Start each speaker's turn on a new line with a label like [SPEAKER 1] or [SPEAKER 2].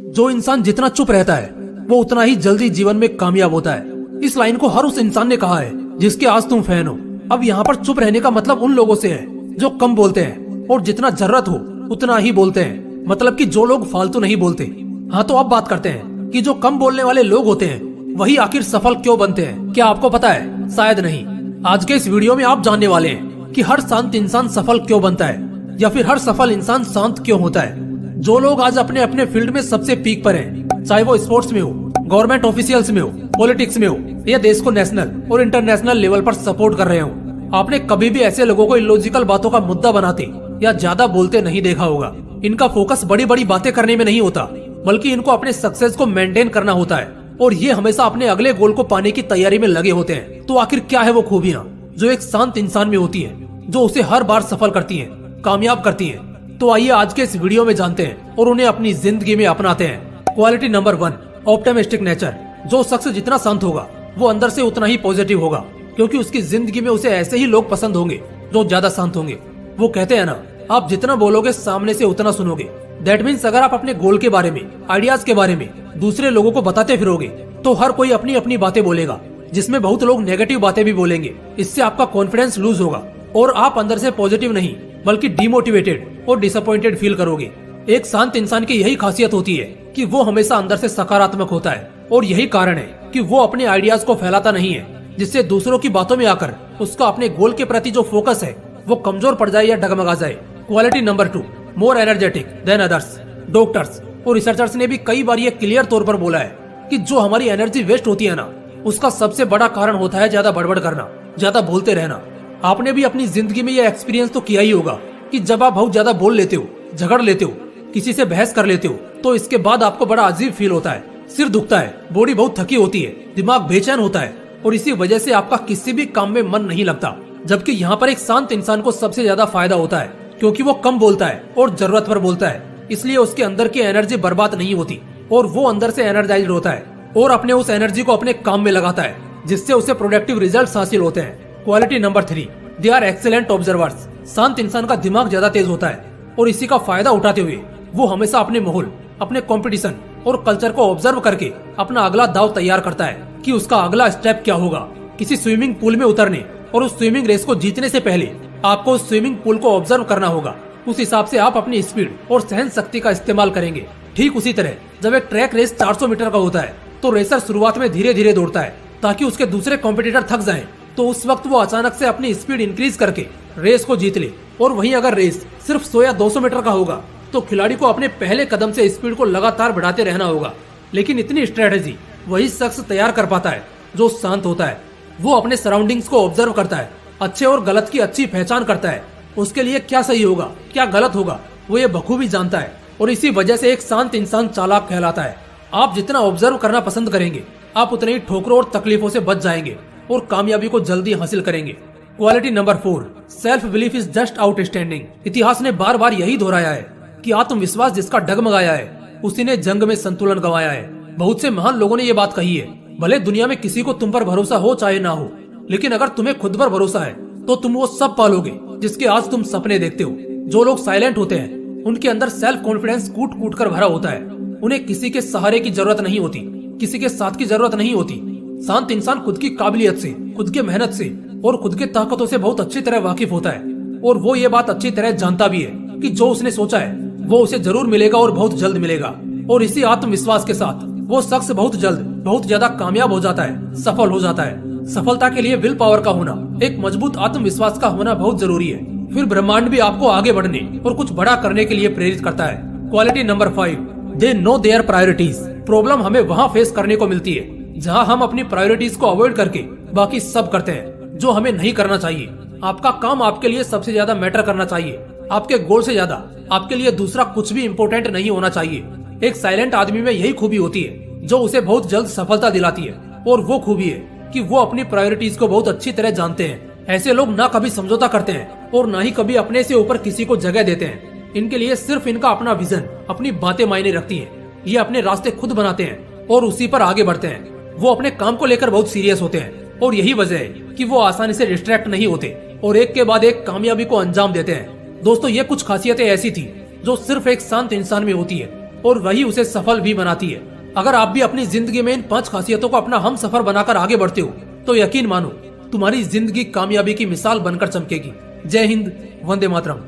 [SPEAKER 1] जो इंसान जितना चुप रहता है वो उतना ही जल्दी जीवन में कामयाब होता है। इस लाइन को हर उस इंसान ने कहा है जिसके आज तुम फैन हो। अब यहाँ पर चुप रहने का मतलब उन लोगों से है जो कम बोलते हैं और जितना जरूरत हो उतना ही बोलते हैं, मतलब कि जो लोग फालतू नहीं बोलते। हाँ, तो अब बात करते हैं कि जो कम बोलने वाले लोग होते हैं वही आखिर सफल क्यों बनते हैं। क्या आपको पता है? शायद नहीं। आज के इस वीडियो में आप जानने वाले हैं कि हर शांत इंसान सफल क्यों बनता है या फिर हर सफल इंसान शांत क्यों होता है। जो लोग आज अपने अपने फील्ड में सबसे पीक पर हैं, चाहे वो स्पोर्ट्स में हो, गवर्नमेंट ऑफिशियल्स में हो, पॉलिटिक्स में हो या देश को नेशनल और इंटरनेशनल लेवल पर सपोर्ट कर रहे हो, आपने कभी भी ऐसे लोगों को इलॉजिकल बातों का मुद्दा बनाते या ज्यादा बोलते नहीं देखा होगा। इनका फोकस बड़ी बड़ी बातें करने में नहीं होता, बल्कि इनको अपने सक्सेस को मेंटेन करना होता है और ये हमेशा अपने अगले गोल को पाने की तैयारी में लगे होते हैं। तो आखिर क्या है वो खूबियाँ जो एक शांत इंसान में होती है, जो उसे हर बार सफल करती है, कामयाब करती है? तो आइए आज के इस वीडियो में जानते हैं और उन्हें अपनी जिंदगी में अपनाते हैं। Quality number 1, optimistic nature. जो शख्स जितना शांत होगा वो अंदर से उतना ही पॉजिटिव होगा, क्योंकि उसकी जिंदगी में उसे ऐसे ही लोग पसंद होंगे जो ज्यादा शांत होंगे। वो कहते हैं ना, आप जितना बोलोगे सामने से उतना सुनोगे। दैट मीन्स अगर आप अपने गोल के बारे में, आइडियाज के बारे में दूसरे लोगों को बताते फिरोगे तो हर कोई अपनी अपनी बातें बोलेगा, जिसमें बहुत लोग नेगेटिव बातें भी बोलेंगे। इससे आपका कॉन्फिडेंस लूज होगा और आप अंदर से पॉजिटिव नहीं बल्कि डिमोटिवेटेड और डिसअपॉइंटेड फील करोगे। एक शांत इंसान की यही खासियत होती है कि वो हमेशा अंदर से सकारात्मक होता है और यही कारण है कि वो अपने आइडियाज को फैलाता नहीं है, जिससे दूसरों की बातों में आकर उसका अपने गोल के प्रति जो फोकस है वो कमजोर पड़ जाए या डगमगा जाए। Quality number 2, more energetic than others. Doctors और रिसर्चर्स ने भी कई बार ये क्लियर तौर पर बोला है कि जो हमारी एनर्जी वेस्ट होती है ना, उसका सबसे बड़ा कारण होता है ज्यादा बड़बड़ करना, ज्यादा बोलते रहना। आपने भी अपनी जिंदगी में ये एक्सपीरियंस तो किया ही होगा कि जब आप बहुत ज्यादा बोल लेते हो, झगड़ लेते हो, किसी से बहस कर लेते हो, तो इसके बाद आपको बड़ा अजीब फील होता है, सिर दुखता है, बॉडी बहुत थकी होती है, दिमाग बेचैन होता है और इसी वजह से आपका किसी भी काम में मन नहीं लगता। जबकि यहाँ पर एक शांत इंसान को सबसे ज्यादा फायदा होता है, क्योंकि वो कम बोलता है और जरूरत पर बोलता है, इसलिए उसके अंदर की एनर्जी बर्बाद नहीं होती और वो अंदर से एनर्जाइज्ड होता है और अपने उस एनर्जी को अपने काम में लगाता है, जिससे उसे प्रोडक्टिव रिजल्ट्स हासिल होते हैं। Quality number 3, they are excellent observers. शांत इंसान का दिमाग ज्यादा तेज होता है और इसी का फायदा उठाते हुए वो हमेशा अपने माहौल, अपने कंपटीशन और कल्चर को ऑब्जर्व करके अपना अगला दाव तैयार करता है कि उसका अगला स्टेप क्या होगा। किसी स्विमिंग पूल में उतरने और उस स्विमिंग रेस को जीतने से पहले आपको उस स्विमिंग पूल को ऑब्जर्व करना होगा। उस हिसाब से आप अपनी स्पीड और सहन शक्ति का इस्तेमाल करेंगे। ठीक उसी तरह जब एक ट्रैक रेस 400 मीटर का होता है तो रेसर शुरुआत में धीरे धीरे दौड़ता है ताकि उसके दूसरे कॉम्पिटिटर थक जाएं, तो उस वक्त वो अचानक से अपनी स्पीड इंक्रीज करके रेस को जीत ले। और वहीं अगर रेस सिर्फ 100 या 200 मीटर का होगा तो खिलाड़ी को अपने पहले कदम से स्पीड को लगातार बढ़ाते रहना होगा। लेकिन इतनी स्ट्रेटेजी वही शख्स तैयार कर पाता है जो शांत होता है। वो अपने सराउंडिंग्स को ऑब्जर्व करता है, अच्छे और गलत की अच्छी पहचान करता है, उसके लिए क्या सही होगा क्या गलत होगा वो ये बखूबी जानता है और इसी वजह से एक शांत इंसान चालाक कहलाता है। आप जितना ऑब्जर्व करना पसंद करेंगे आप उतने ही ठोकरों और तकलीफों से बच जाएंगे और कामयाबी को जल्दी हासिल करेंगे। Quality number 4, self belief is just outstanding. इतिहास ने बार बार यही दोहराया है कि आत्मविश्वास जिसका डगमगाया है उसी ने जंग में संतुलन गंवाया है। बहुत से महान लोगों ने ये बात कही है, भले दुनिया में किसी को तुम पर भरोसा हो चाहे ना हो, लेकिन अगर तुम्हें खुद पर भरोसा है तो तुम वो सब पालोगे जिसके आज तुम सपने देखते हो। जो लोग साइलेंट होते हैं उनके अंदर सेल्फ कॉन्फिडेंस कूट कूट कर भरा होता है। उन्हें किसी के सहारे की जरूरत नहीं होती, किसी के साथ की जरूरत नहीं होती। शांत इंसान खुद की काबिलियत से, खुद के मेहनत से और खुद के ताकतों से बहुत अच्छी तरह वाकिफ होता है और वो ये बात अच्छी तरह जानता भी है कि जो उसने सोचा है वो उसे जरूर मिलेगा और बहुत जल्द मिलेगा। और इसी आत्मविश्वास के साथ वो शख्स बहुत जल्द बहुत ज्यादा कामयाब हो जाता है, सफल हो जाता है। सफलता के लिए विल पावर का होना, एक मजबूत आत्मविश्वास का होना बहुत जरूरी है। फिर ब्रह्मांड भी आपको आगे बढ़ने और कुछ बड़ा करने के लिए प्रेरित करता है। Quality number 5, they know there priorities. Problem हमें वहाँ फेस करने को मिलती है जहाँ हम अपनी प्रायोरिटीज को अवॉइड करके बाकी सब करते हैं जो हमें नहीं करना चाहिए। आपका काम आपके लिए सबसे ज्यादा मैटर करना चाहिए, आपके गोल से ज्यादा आपके लिए दूसरा कुछ भी इम्पोर्टेंट नहीं होना चाहिए। एक साइलेंट आदमी में यही खूबी होती है जो उसे बहुत जल्द सफलता दिलाती है और वो खूबी है कि वो अपनी प्रायोरिटीज को बहुत अच्छी तरह जानते हैं। ऐसे लोग ना कभी समझौता करते हैं और ना ही कभी अपने से ऊपर किसी को जगह देते हैं। इनके लिए सिर्फ इनका अपना विजन, अपनी बातें मायने रखती हैं। ये अपने रास्ते खुद बनाते हैं और उसी पर आगे बढ़ते हैं। वो अपने काम को लेकर बहुत सीरियस होते हैं और यही वजह है कि वो आसानी से डिस्ट्रैक्ट नहीं होते और एक के बाद एक कामयाबी को अंजाम देते हैं। दोस्तों, ये कुछ खासियतें ऐसी थी जो सिर्फ एक शांत इंसान में होती है, और वही उसे सफल भी बनाती है। अगर आप भी अपनी जिंदगी में इन 5 खासियतों को अपना हम सफर बनाकर आगे बढ़ते हो तो यकीन मानो तुम्हारी जिंदगी कामयाबी की मिसाल बनकर चमकेगी। जय हिंद, वंदे मातरम।